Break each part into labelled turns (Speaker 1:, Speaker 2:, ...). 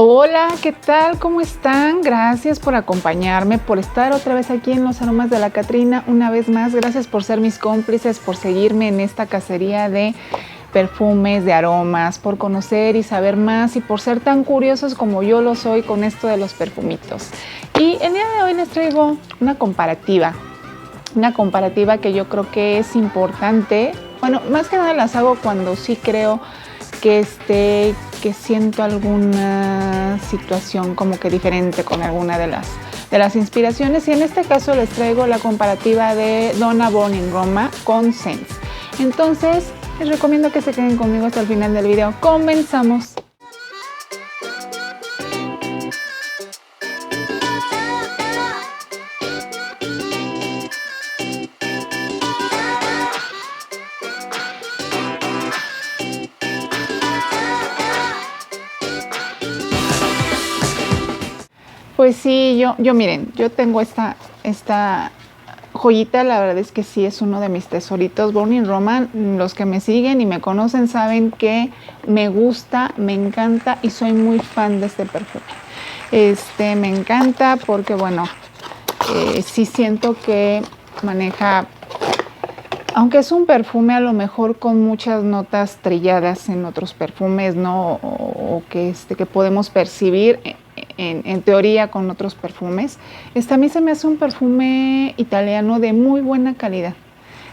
Speaker 1: Hola, ¿qué tal? ¿Cómo están? Gracias por acompañarme, por estar otra vez aquí en Los Aromas de la Catrina. Una vez más, gracias por ser mis cómplices, por seguirme en esta cacería de perfumes, de aromas, por conocer y saber más y por ser tan curiosos como yo lo soy con esto de los perfumitos. Y el día de hoy les traigo una comparativa que yo creo que es importante. Bueno, más que nada las hago cuando sí creo que siento alguna situación como que diferente con alguna de las inspiraciones, y en este caso les traigo la comparativa de Donna Born in Roma con Sense. Entonces les recomiendo que se queden conmigo hasta el final del video. Comenzamos. Pues sí, miren, yo tengo esta joyita. La verdad es que sí es uno de mis tesoritos, Born in Roma. Los que me siguen y me conocen saben que me gusta, me encanta y soy muy fan de este perfume. Me encanta porque, bueno, sí siento que maneja, aunque es un perfume a lo mejor con muchas notas trilladas en otros perfumes, ¿no? O que podemos percibir en teoría con otros perfumes. A mí se me hace un perfume italiano de muy buena calidad.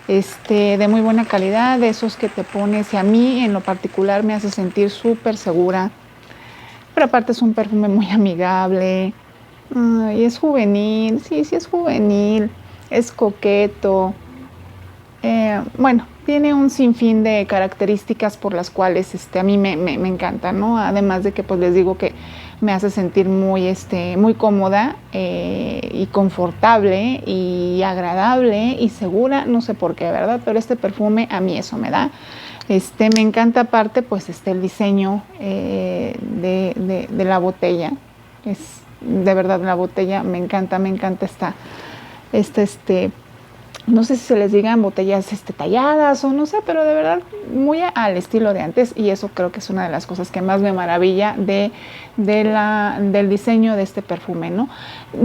Speaker 1: De muy buena calidad, de esos que te pones, y a mí en lo particular me hace sentir súper segura. Pero aparte es un perfume muy amigable. Y es juvenil, sí es juvenil, es coqueto. Bueno, tiene un sinfín de características por las cuales a mí me encanta, ¿no? Además de que pues les digo que me hace sentir muy cómoda y confortable y agradable y segura, no sé por qué, ¿verdad? Pero este perfume a mí eso me da. Me encanta aparte pues el diseño de la botella. Es de verdad, la botella me encanta no sé si se les digan botellas talladas o no sé, pero de verdad muy al estilo de antes, y eso creo que es una de las cosas que más me maravilla del diseño de este perfume, ¿no?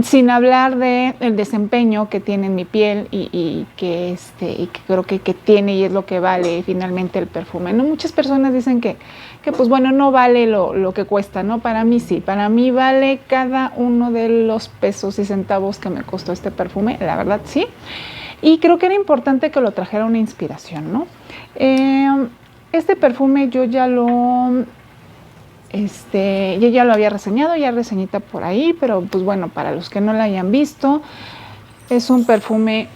Speaker 1: Sin hablar del desempeño que tiene en mi piel y que creo que tiene, y es lo que vale finalmente el perfume, ¿no? Muchas personas dicen que pues bueno, no vale lo que cuesta, ¿no? Para mí sí, para mí vale cada uno de los pesos y centavos que me costó este perfume, la verdad sí. Y creo que era importante que lo trajera una inspiración, ¿no? Este perfume yo ya lo había reseñado, ya reseñita por ahí, pero pues bueno, para los que no la hayan visto, es un perfume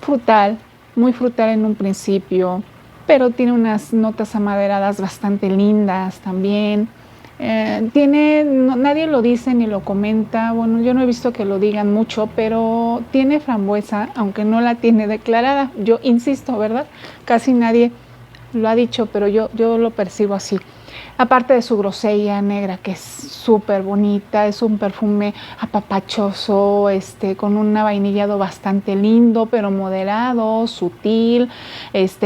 Speaker 1: frutal, muy frutal en un principio, pero tiene unas notas amaderadas bastante lindas también. Nadie lo dice ni lo comenta, bueno, yo no he visto que lo digan mucho, pero tiene frambuesa, aunque no la tiene declarada. Yo insisto, ¿verdad? Casi nadie lo ha dicho, pero yo lo percibo así. Aparte de su grosella negra, que es súper bonita, es un perfume apapachoso, con un vainillado bastante lindo, pero moderado, sutil,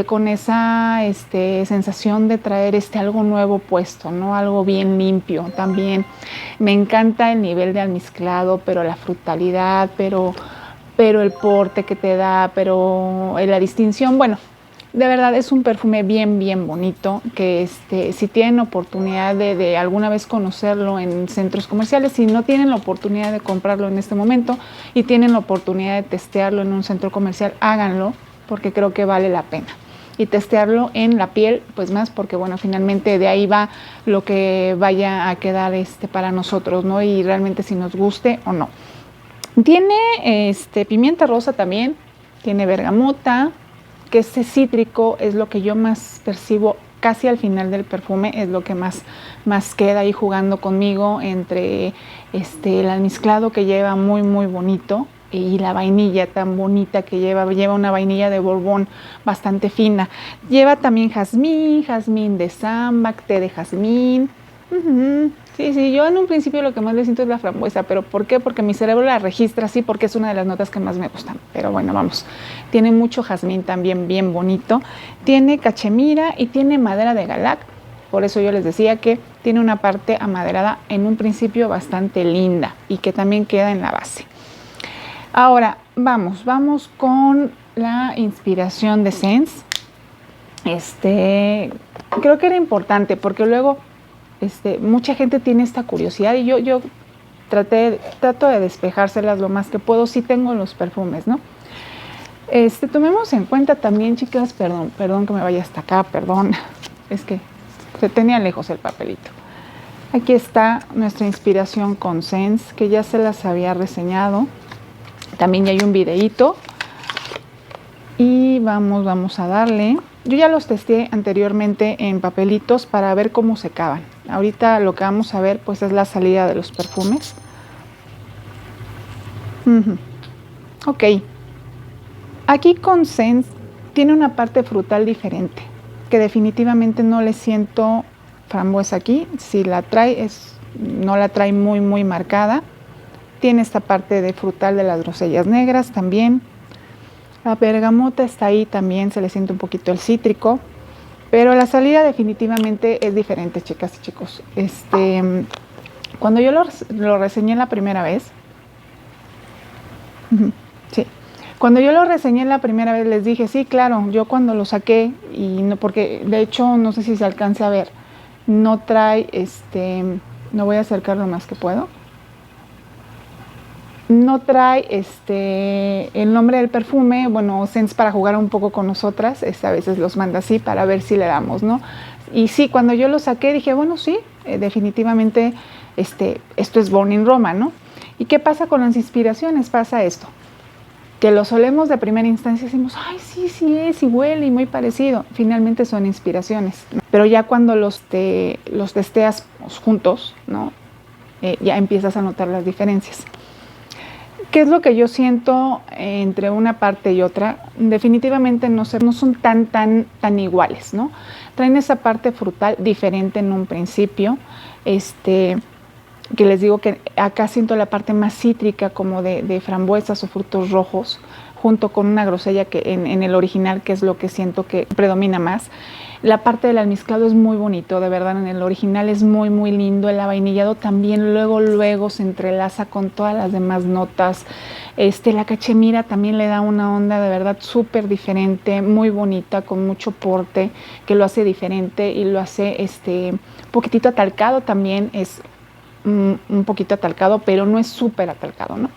Speaker 1: con esa sensación de traer algo nuevo puesto, ¿no? Algo bien limpio también. Me encanta el nivel de almizclado, pero la frutalidad, pero el porte que te da, pero la distinción, bueno. De verdad es un perfume bien bonito, que si tienen oportunidad de alguna vez conocerlo en centros comerciales, si no tienen la oportunidad de comprarlo en este momento y tienen la oportunidad de testearlo en un centro comercial, háganlo, porque creo que vale la pena. Y testearlo en la piel, pues más, porque bueno, finalmente de ahí va lo que vaya a quedar para nosotros, ¿no? Y realmente si nos guste o no. Tiene pimienta rosa también, tiene bergamota, que ese cítrico es lo que yo más percibo casi al final del perfume, es lo que más queda ahí jugando conmigo entre el almizclado que lleva muy bonito, y la vainilla tan bonita que lleva una vainilla de Borbón bastante fina. Lleva también jazmín de sambac, té de jazmín. Sí, yo en un principio lo que más le siento es la frambuesa, pero ¿por qué? Porque mi cerebro la registra así, porque es una de las notas que más me gustan. Pero bueno, vamos, tiene mucho jazmín también bien bonito, tiene cachemira y tiene madera de galac. Por eso yo les decía que tiene una parte amaderada en un principio bastante linda y que también queda en la base. Ahora vamos con la inspiración de Sense. Creo que era importante porque luego mucha gente tiene esta curiosidad y yo trato de despejárselas lo más que puedo. Sí tengo los perfumes, ¿no? Tomemos en cuenta también, chicas, perdón que me vaya hasta acá, perdón, es que se tenía lejos el papelito. Aquí está nuestra inspiración con Sense, que ya se las había reseñado. También ya hay un videíto. Y vamos a darle. Yo ya los testé anteriormente en papelitos para ver cómo secaban. Ahorita lo que vamos a ver pues es la salida de los perfumes. Ok. Aquí con Sense tiene una parte frutal diferente, que definitivamente no le siento frambuesa aquí. Si la trae, no la trae muy marcada. Tiene esta parte de frutal de las grosellas negras también. La bergamota está ahí también, se le siente un poquito el cítrico. Pero la salida definitivamente es diferente, chicas y chicos. Cuando yo lo reseñé la primera vez, sí. Cuando yo lo reseñé la primera vez les dije, sí, claro, yo cuando lo saqué, y no, porque de hecho no sé si se alcance a ver, no trae, no voy a acercar lo más que puedo, no trae el nombre del perfume. Bueno, Sense, para jugar un poco con nosotras, a veces los manda así para ver si le damos, ¿no? Y sí, cuando yo lo saqué dije, bueno, sí, definitivamente esto es Born in Roma, ¿no? ¿Y qué pasa con las inspiraciones? Pasa esto, que los olemos de primera instancia y decimos, ay, sí es, y huele y muy parecido. Finalmente son inspiraciones, ¿no? Pero ya cuando los testeas juntos, ¿no? Ya empiezas a notar las diferencias. ¿Qué es lo que yo siento entre una parte y otra? Definitivamente no son tan iguales, ¿no? Traen esa parte frutal diferente en un principio, que les digo que acá siento la parte más cítrica, como de frambuesas o frutos rojos, junto con una grosella que en el original, que es lo que siento que predomina más. La parte del almizclado es muy bonito, de verdad, en el original es muy lindo. El vainillado también luego se entrelaza con todas las demás notas. La cachemira también le da una onda de verdad súper diferente, muy bonita, con mucho porte, que lo hace diferente y lo hace un poquitito atalcado también. Es un poquito atalcado, pero no es súper atalcado, ¿no?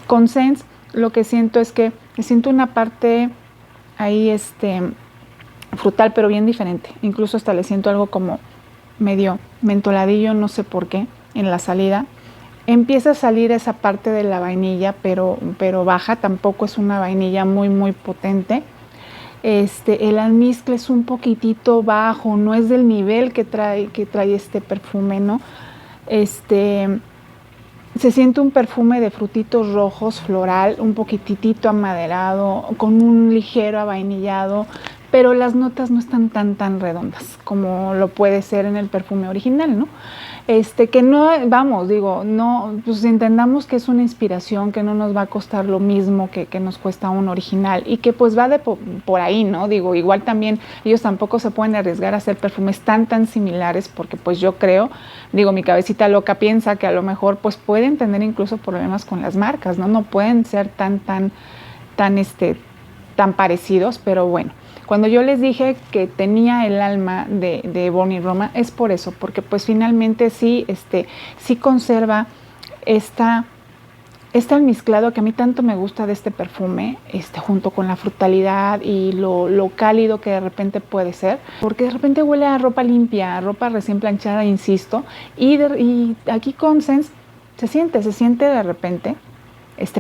Speaker 1: Con Sense lo que siento es que siento una parte ahí frutal, pero bien diferente. Incluso hasta le siento algo como medio mentoladillo, no sé por qué, en la salida. Empieza a salir esa parte de la vainilla, pero baja, tampoco es una vainilla muy potente. El almizcle es un poquitito bajo, no es del nivel que trae este perfume, ¿no? Se siente un perfume de frutitos rojos, floral, un poquitito amaderado, con un ligero avainillado, pero las notas no están tan redondas como lo puede ser en el perfume original, ¿no? Que no, vamos, digo, no, pues entendamos que es una inspiración, que no nos va a costar lo mismo que nos cuesta un original, y que pues va por ahí, ¿no? Digo, igual también ellos tampoco se pueden arriesgar a hacer perfumes tan similares, porque pues yo creo, digo, mi cabecita loca piensa que a lo mejor pues pueden tener incluso problemas con las marcas, ¿no? No pueden ser tan parecidos, pero bueno. Cuando yo les dije que tenía el alma de Born in Roma, es por eso, porque pues finalmente sí conserva este almizclado que a mí tanto me gusta de este perfume, junto con la frutalidad y lo cálido que de repente puede ser, porque de repente huele a ropa limpia, a ropa recién planchada, insisto, y aquí con Sense se siente de repente,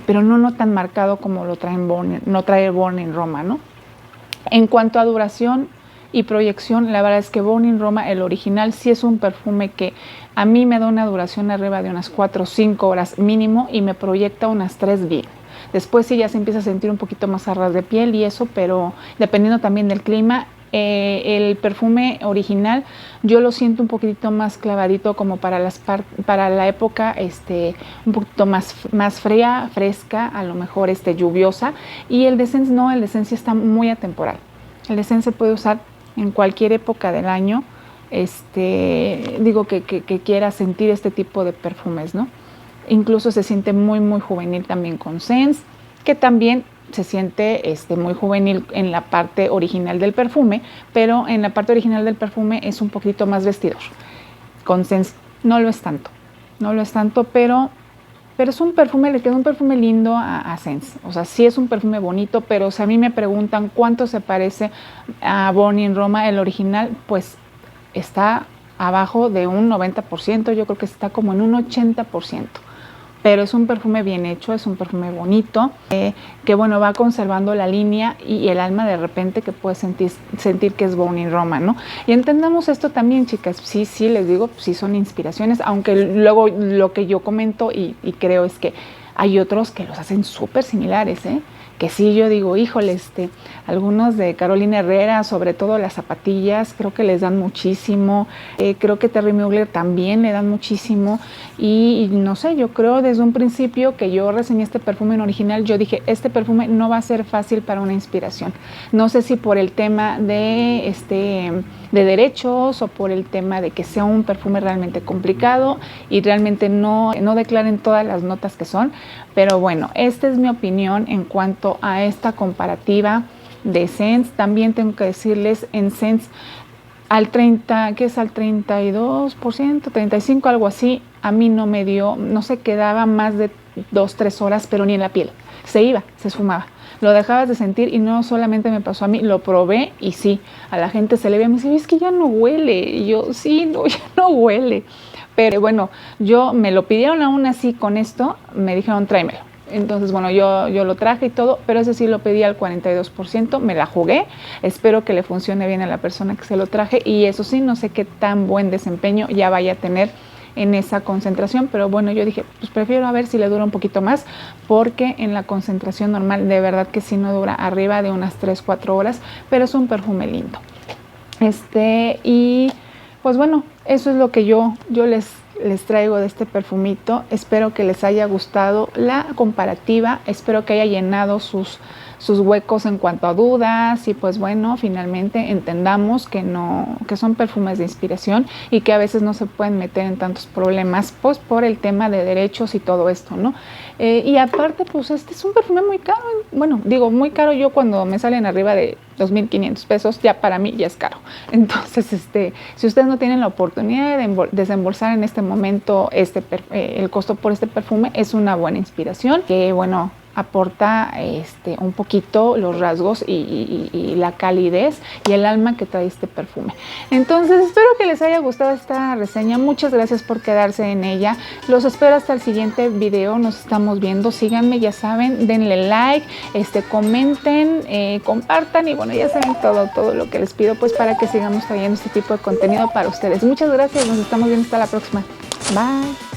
Speaker 1: pero no tan marcado como lo trae Born in Roma, ¿no? En cuanto a duración y proyección, la verdad es que Born in Roma, el original, sí es un perfume que a mí me da una duración arriba de unas 4 o 5 horas mínimo y me proyecta unas 3 bien. Después sí ya se empieza a sentir un poquito más a ras de piel y eso, pero dependiendo también del clima. El perfume original yo lo siento un poquitito más clavadito, como para la época un poquito más fría, fresca, a lo mejor lluviosa. Y el de Sense no, el de Sense está muy atemporal. El de Sense se puede usar en cualquier época del año, digo que quiera sentir este tipo de perfumes, ¿no? Incluso se siente muy, muy juvenil también con Sense, que también se siente muy juvenil en la parte original del perfume, pero en la parte original del perfume es un poquito más vestidor. Con Sense no lo es tanto, no lo es tanto, pero es un perfume, le queda un perfume lindo a Sense. O sea, sí es un perfume bonito, pero si a mí me preguntan cuánto se parece a Born in Roma, el original, pues está abajo de un 90%, yo creo que está como en un 80%. Pero es un perfume bien hecho, es un perfume bonito, que bueno, va conservando la línea y el alma de repente que puedes sentir que es Born in Roma, ¿no? Y entendamos esto también, chicas, sí, les digo, sí son inspiraciones, aunque luego lo que yo comento y creo es que hay otros que los hacen súper similares, que sí, yo digo, híjole, algunos de Carolina Herrera, sobre todo las zapatillas, creo que les dan muchísimo, creo que Terry Mugler también le dan muchísimo, y no sé, yo creo desde un principio que yo reseñé este perfume en original, yo dije, este perfume no va a ser fácil para una inspiración, no sé si por el tema de derechos o por el tema de que sea un perfume realmente complicado y realmente no declaren todas las notas que son, pero bueno, esta es mi opinión en cuanto a esta comparativa de Sense. También tengo que decirles, en Sense al 30, ¿qué es? Al 32%, 35%, algo así, a mí no me dio, no se quedaba más de 2-3 horas, pero ni en la piel, se iba, se esfumaba. Lo dejabas de sentir y no solamente me pasó a mí, lo probé y sí, a la gente se le ve, me dice, es que ya no huele, y yo, sí, no, ya no huele. Pero bueno, yo me lo pidieron aún así con esto, me dijeron tráemelo. Entonces, bueno, yo lo traje y todo, pero ese sí lo pedí al 42%, me la jugué, espero que le funcione bien a la persona que se lo traje y eso sí, no sé qué tan buen desempeño ya vaya a tener en esa concentración, pero bueno, yo dije, pues prefiero a ver si le dura un poquito más, porque en la concentración normal de verdad que sí no dura arriba de unas 3-4 horas, pero es un perfume lindo. Y pues bueno, eso es lo que yo les traigo de este perfumito. Espero que les haya gustado la comparativa, espero que haya llenado sus huecos en cuanto a dudas y pues bueno, finalmente entendamos que son perfumes de inspiración y que a veces no se pueden meter en tantos problemas pues por el tema de derechos y todo esto, ¿no? Y aparte pues este es un perfume muy caro, bueno, digo muy caro, yo cuando me salen arriba de 2,500 pesos, ya para mí ya es caro. Entonces, si ustedes no tienen la oportunidad de desembolsar en este momento el costo por este perfume, es una buena inspiración, que bueno, aporta un poquito los rasgos y la calidez y el alma que trae este perfume. Entonces espero que les haya gustado esta reseña, muchas gracias por quedarse en ella, los espero hasta el siguiente video, nos estamos viendo, síganme, ya saben, denle like, comenten, compartan y bueno, ya saben todo lo que les pido pues para que sigamos trayendo este tipo de contenido para ustedes. Muchas gracias, nos estamos viendo hasta la próxima, bye.